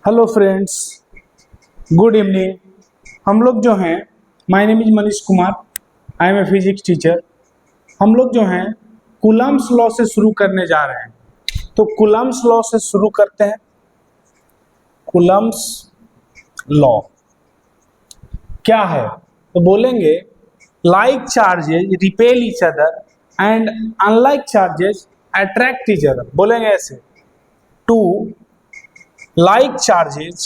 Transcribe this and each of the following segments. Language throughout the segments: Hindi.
Hello friends, good evening. हम लोग जो हैं, my name is Manish Kumar, I am a physics teacher. हम लोग जो हैं कूलम्ब्स लॉ से शुरू करने जा रहे हैं। तो कूलम्ब्स लॉ से शुरू करते हैं। कूलम्ब्स लॉ क्या है? तो बोलेंगे like charges repel each other and unlike charges attract each other. बोलेंगे ऐसे, to like charges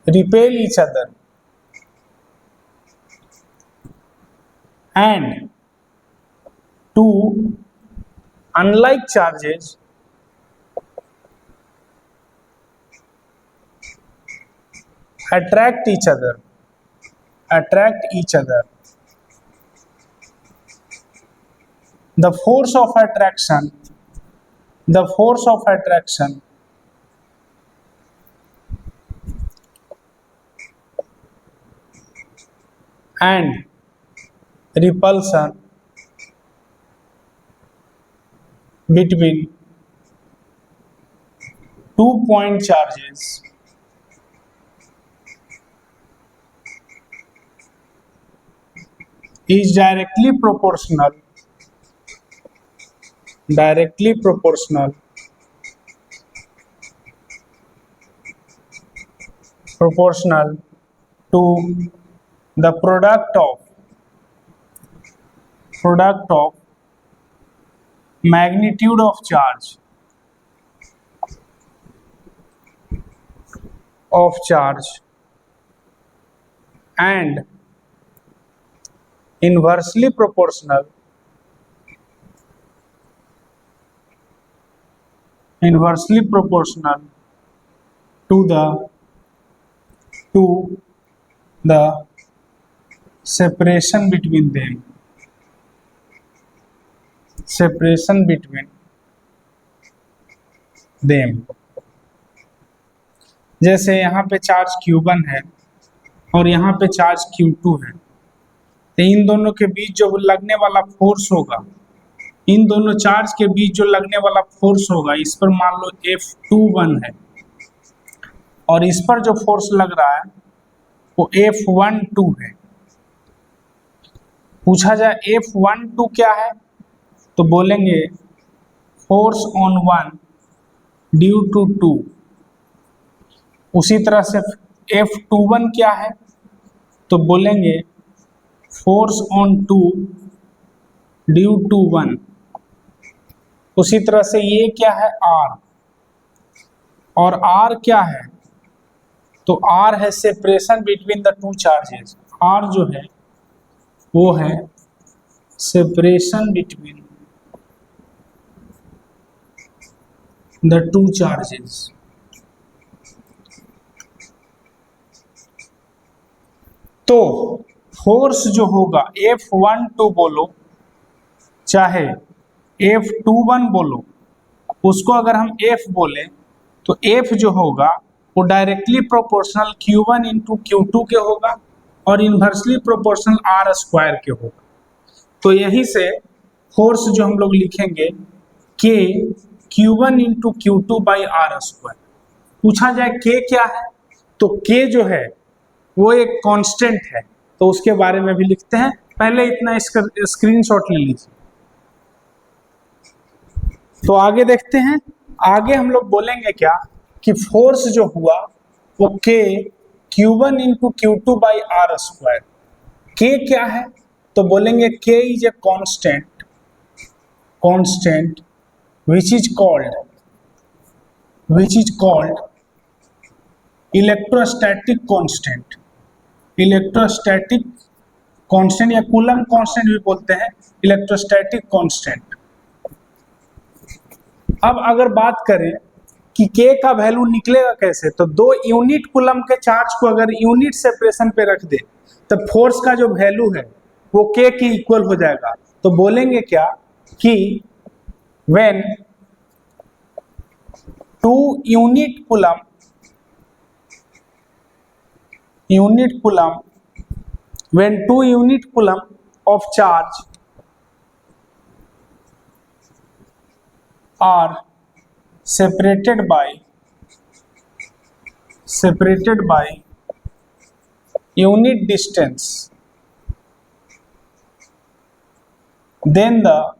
repel each other and two unlike charges attract each other. The force of attraction and repulsion between 2-point charges is directly proportional to the product of magnitude of charge and inversely proportional to the separation between them। जैसे यहाँ पे चार्ज Q1 है और यहाँ पे चार्ज Q2 है, तो इन दोनों के बीच जो लगने वाला फोर्स होगा, इन दोनों चार्ज के बीच जो लगने वाला फोर्स होगा, इस पर मान लो F21 है और इस पर जो फोर्स लग रहा है वो F12 है। पूछा जाए F12 क्या है, तो बोलेंगे force on one due to two. उसी तरह से F21 क्या है, तो बोलेंगे force on two due to one. उसी तरह से ये क्या है, R, और R क्या है, तो R है separation between the two charges. R जो है वो है separation between the two charges. तो फोर्स जो होगा F12 बोलो चाहे F21 बोलो, उसको अगर हम F बोले तो F जो होगा वो directly proportional Q1 into Q2 के होगा और इन्वर्सली प्रोपोर्शनल R स्क्वायर के होगा। तो यहीं से फोर्स जो हम लोग लिखेंगे K Q1 into Q2 by R square. पूछा जाए K क्या है, तो K जो है वो एक कांस्टेंट है, तो उसके बारे में भी लिखते हैं। पहले इतना इसका स्क्रीनशॉट ले लीजिए। तो आगे देखते हैं। आगे हम लोग बोलेंगे क्या कि फोर्स जो हुआ वो K Q1 into Q2 by R square. K क्या है, तो बोलेंगे K is a constant which is called electrostatic constant या कूलम कांस्टेंट भी बोलते हैं, इलेक्ट्रोस्टैटिक कांस्टेंट। अब अगर बात करें कि K का वैल्यू निकलेगा कैसे, तो 2 यूनिट कूलम के चार्ज को अगर यूनिट सेपरेशन पे रख दे तो फोर्स का जो वैल्यू है वो K के इक्वल हो जाएगा। तो बोलेंगे क्या कि when 2 unit coulomb of charge are separated by unit distance, then the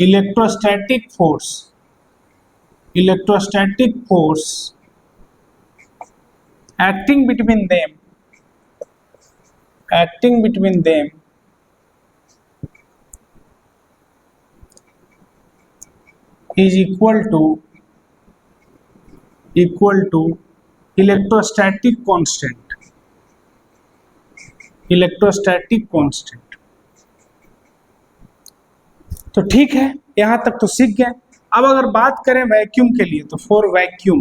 electrostatic force acting between them is equal to electrostatic constant। तो ठीक है, यहां तक तो सीख गए। अब अगर बात करें वैक्यूम के लिए, तो फॉर वैक्यूम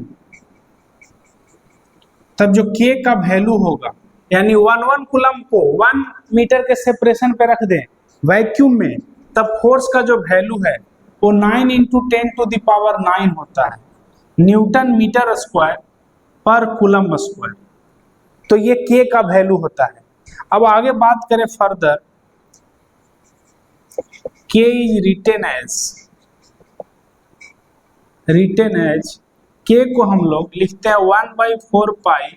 तब जो K का वैल्यू होगा, यानी 1 कूलम को 1 मीटर के सेपरेशन पे रख दें वैक्यूम में, तब फोर्स का जो वैल्यू है वो 9 × 10⁹ होता है, न्यूटन मीटर स्क्वायर पर कूलम स्क्वायर। तो ये K का वैल्यू होता है। अब आगे बात करें further, K is written as K को हम लोग लिखते हैं 1/4 पाई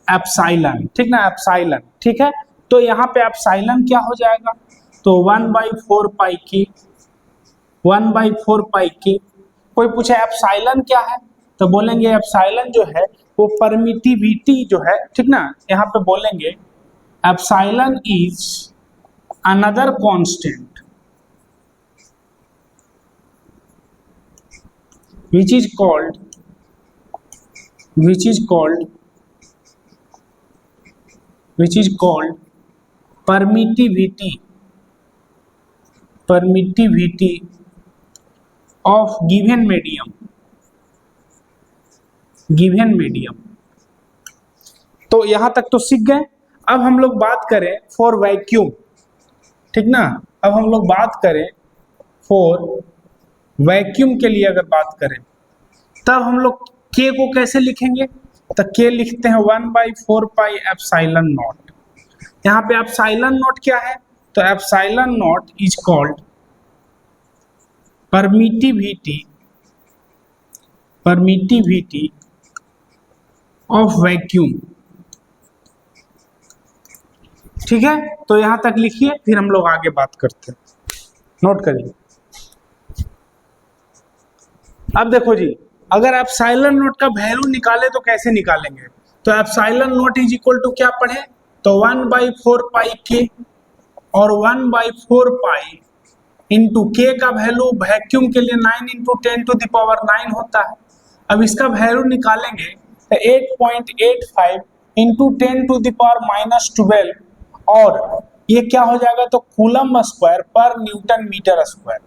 एप्सिलॉन, ठीक ना, एप्सिलॉन, ठीक है। तो यहाँ पे एप्सिलॉन क्या हो जाएगा, तो 1/4 पाई की। कोई पूछे एप्सिलॉन क्या है, तो बोलेंगे एप्सिलॉन जो है वो परमिटिविटी जो है, ठीक ना, यहाँ पे बोलेंगे epsilon is another constant which is called permittivity of given medium। तो यहां तक तो सीख गए। अब हम लोग बात करें फॉर वैक्यूम, ठीक ना। अब हम लोग बात करें फॉर वैक्यूम के लिए, अगर बात करें तब हम लोग K को कैसे लिखेंगे, तो K लिखते हैं 1/4 पाई एप्सिलॉन नॉट। यहाँ पे एप्सिलॉन नॉट क्या है, तो epsilon nought is called permittivity of vacuum, ठीक है। तो यहां तक लिखिए, फिर हम लोग आगे बात करते हैं, नोट करिए। अब देखो जी, अगर एप्सिलॉन नॉट का वैल्यू निकाले तो कैसे निकालेंगे, तो epsilon nought is equal to क्या पढ़े, तो 1/4 पाई K और 1/4 पाई इंटू K का वैल्यू वैक्यूम के लिए 9 × 10⁹ होता है। अब इसका वैल्यू निकालेंगे तो 8.85 × 10⁻⁻12, और ये क्या हो जाएगा, तो कूलम स्क्वायर पर न्यूटन मीटर स्क्वायर,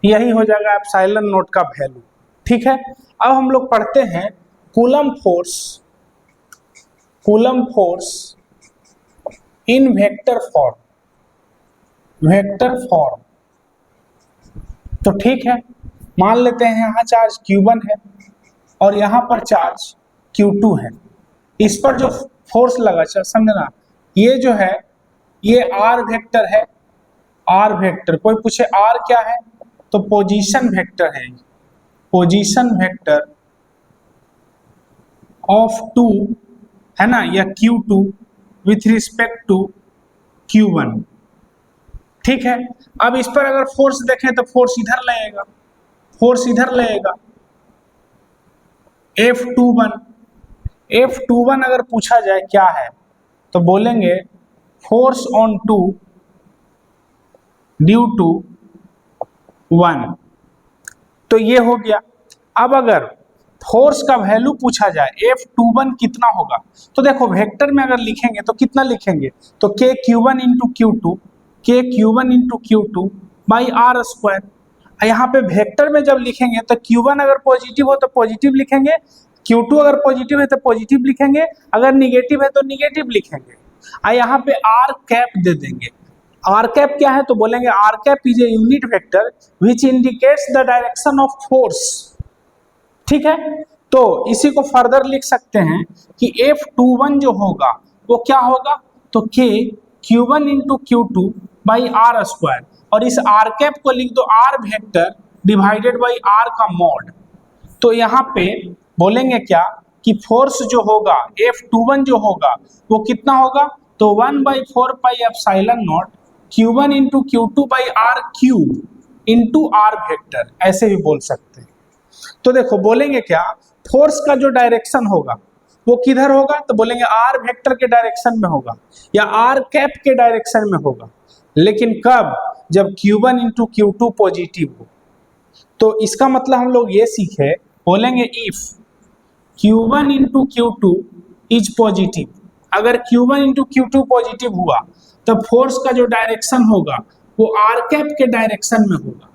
यही हो जाएगा एप्सिलॉन नॉट का वैल्यू, ठीक है। अब हम लोग पढ़ते हैं coulomb force in vector form. तो ठीक है, मान लेते हैं यहाँ चार्ज Q1 है और यहाँ पर चार्ज Q2 है। इस पर जो फोर्स लगा, समझना, ये जो है ये R वेक्टर है, R वेक्टर। कोई पूछे R क्या है, तो पोजीशन वेक्टर है, पोजीशन वेक्टर ऑफ 2 है ना, या Q2 with respect to Q1, ठीक है। अब इस पर अगर फोर्स देखें तो फोर्स इधर लगेगा, F21 अगर पूछा जाए क्या है, तो बोलेंगे फोर्स ऑन 2 ड्यू टू 1। तो ये हो गया। अब अगर फोर्स का वैल्यू पूछा जाए F21 कितना होगा, तो देखो वेक्टर में अगर लिखेंगे तो कितना लिखेंगे, तो KQ1 × Q2 by R square. यहाँ पे वेक्टर में जब लिखेंगे तो Q1 अगर पॉजिटिव हो तो पॉजिटिव लिखेंगे, Q2 अगर पॉजिटिव है तो पॉजिटिव लिखेंगे, अगर निगेटिव है तो निगेटिव लिखेंगे। यहाँ पे R कैप दे देंगे। R कैप क्या है, तो बोलेंगे R cap is a unit vector which indicates the direction of force, ठीक है। तो इसी को फर्दर लिख सकते हैं कि F21 जो होगा वो क्या होगा, तो KQ1 × Q2 by R square, और इस R कैप को लिख दो R vector divided by R का मॉड। तो यहाँ पे बोलेंगे क्या कि फोर्स जो होगा F21 जो होगा वो कितना होगा, तो 1/4 pi epsilon naught Q1 into Q2 by r cube into r vector, ऐसे भी बोल सकते हैं। तो देखो बोलेंगे क्या, फोर्स का जो डायरेक्शन होगा वो किधर होगा, तो बोलेंगे आर वेक्टर के डायरेक्शन में होगा या आर कैप के डायरेक्शन में होगा, लेकिन कब, जब Q1 इंटू Q2 पॉजिटिव हो। तो इसका मतलब हम लोग ये सीखे, बोलेंगे if Q1 into Q2 is positive, अगर Q1 इंटू Q2 पॉजिटिव हुआ तो फोर्स का जो डायरेक्शन होगा वो आर कैप के डायरेक्शन में होगा,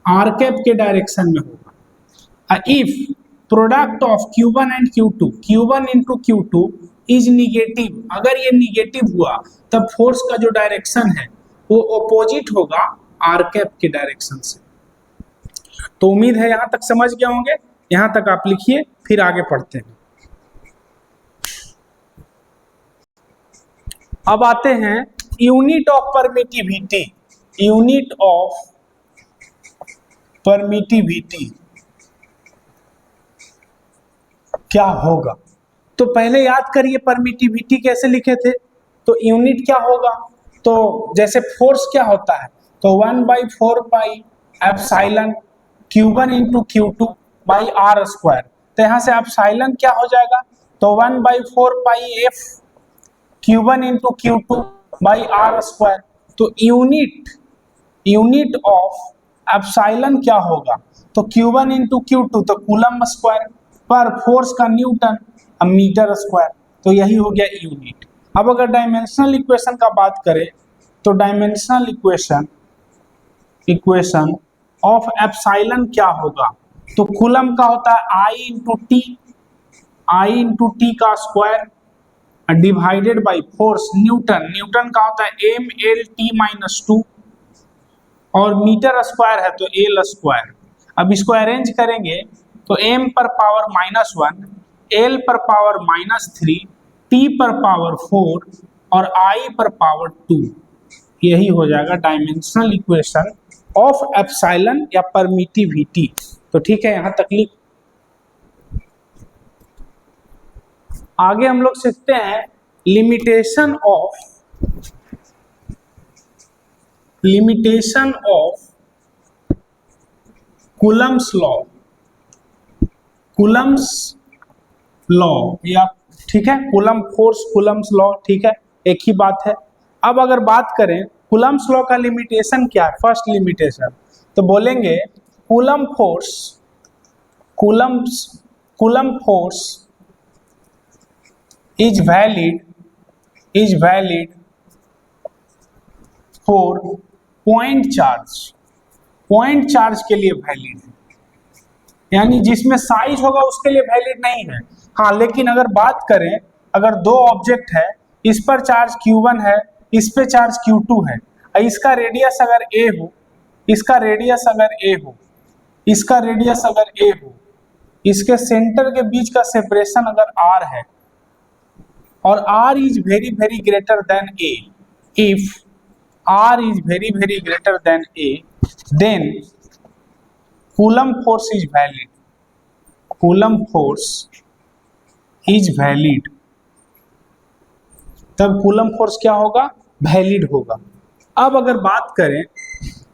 आर कैप के डायरेक्शन में होगा। If product of Q1 and Q2, Q1 into Q2 is negative, अगर ये निगेटिव हुआ तब फोर्स का जो डायरेक्शन है वो अपोजिट होगा आर कैप के डायरेक्शन से। तो उम्मीद है यहां तक समझ गए होंगे, यहां तक आप लिखिए फिर आगे पढ़ते हैं। अब आते हैं unit of permittivity, unit of permittivity क्या होगा। तो पहले याद करिए परमिटिविटी कैसे लिखे थे, तो यूनिट क्या होगा, तो जैसे फोर्स क्या होता है, तो 1/4 pi epsilon Q1 into Q2 by r square. तो यहाँ से एप्सिलॉन क्या हो जाएगा, तो 1/4 pi F Q1 into Q2 by r square. तो यूनिट ऑफ एप्सिलॉन क्या होगा, तो Q1 इंटू Q2 तो कूलम स्क्वायर, पर फोर्स का न्यूटन मीटर स्क्वायर, तो यही हो गया यूनिट। अब अगर डायमेंशनल इक्वेशन का बात करें तो डायमेंशनल इक्वेशन ऑफ एप्सिलॉन क्या होगा, तो कूलम का होता है I इंटू टी का square divided by force Newton का होता है MLT-2 और मीटर स्क्वायर है तो L स्क्वायर। अब इसको अरेंज करेंगे तो m पर पावर -1, L पर पावर -3, T पर पावर 4 और I पर पावर 2, यही हो जाएगा डायमेंशनल इक्वेशन ऑफ एप्सिलॉन या परमिटिविटी। तो ठीक है, यहां तक लिख। आगे हम लोग सीखते हैं लिमिटेशन ऑफ कूलम्स लॉ या ठीक है कूलम फोर्स कूलम्स लॉ, ठीक है एक ही बात है। अब अगर बात करें कूलम्स लॉ का लिमिटेशन क्या है, फर्स्ट लिमिटेशन, तो बोलेंगे coulomb force is valid for point charge के लिए वैलिड है, यानी जिसमें साइज होगा उसके लिए वैलिड नहीं है। हाँ, लेकिन अगर बात करें, अगर दो ऑब्जेक्ट है, इस पर चार्ज Q1 है, इस पे चार्ज Q2 है, इसका रेडियस अगर a हो, इसका रेडियस अगर a हो, इसका रेडियस अगर a हो, इसके सेंटर के बीच का सेपरेशन अगर r है और r is very very greater than a, if r is very very greater than a, then coulomb force is valid, coulomb force is valid, तब कूलम फोर्स क्या होगा, वैलिड होगा। अब अगर बात करें,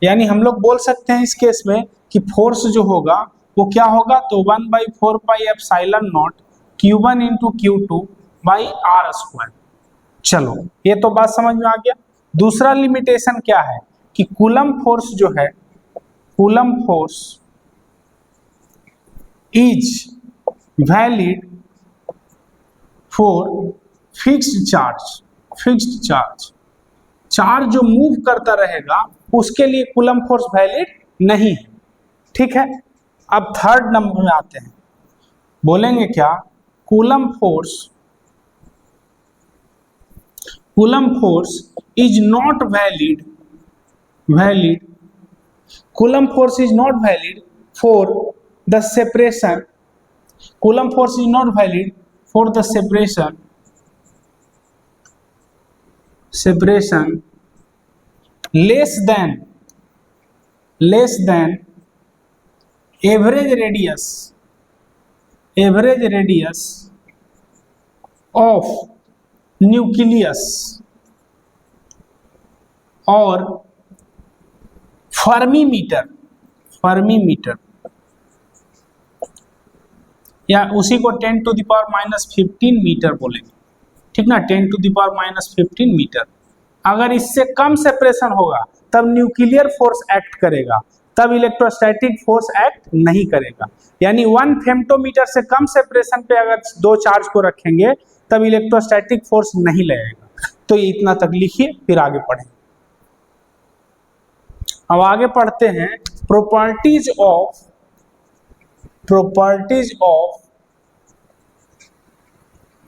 यानी हम लोग बोल सकते हैं इस केस में कि फोर्स जो होगा वो क्या होगा, तो 1/4 pi epsilon naught Q1 into Q2 by r square. चलो ये तो बात समझ में आ गया। दूसरा लिमिटेशन क्या है कि कूलम फोर्स जो है, coulomb force is valid for fixed charge जो मूव करता रहेगा उसके लिए कूलम फोर्स वैलिड नहीं है, ठीक है। अब थर्ड नंबर में आते हैं, बोलेंगे क्या, coulomb force is not valid coulomb force is not valid for the separation, coulomb force is not valid for the separation less than average radius of nucleus और फर्मी मीटर या उसी को 10⁻⁻15 मीटर बोलेंगे, ठीक ना, 10⁻⁻15 मीटर। अगर इससे कम सेपरेशन होगा तब न्यूक्लियर फोर्स एक्ट करेगा, तब इलेक्ट्रोस्टैटिक फोर्स एक्ट नहीं करेगा। यानी 1 फेम्टोमीटर से कम सेपरेशन पे अगर दो चार्ज को रखेंगे तब इलेक्ट्रोस्टैटिक फोर्स नहीं लगेगा। तो ये इतना तक लिखिए, फिर आगे पढ़ें। अब आगे पढ़ते हैं प्रॉपर्टीज ऑफ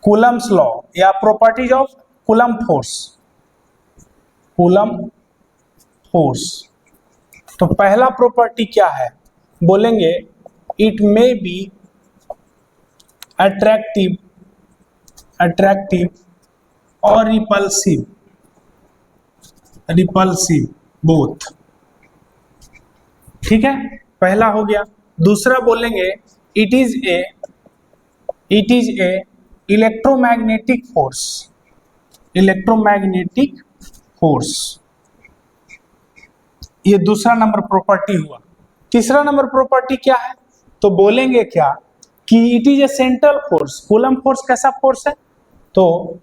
कूलम्स लॉ या प्रॉपर्टीज ऑफ कूलम फोर्स। तो पहला प्रॉपर्टी क्या है, बोलेंगे इट मे बी अट्रैक्टिव और रिपल्सिव बोथ। ठीक है, पहला हो गया। दूसरा बोलेंगे it is a electromagnetic force. ये दूसरा नंबर प्रॉपर्टी हुआ। तीसरा नंबर प्रॉपर्टी क्या है, तो बोलेंगे क्या कि it is a central force. Coulomb force कैसा फोर्स है, तो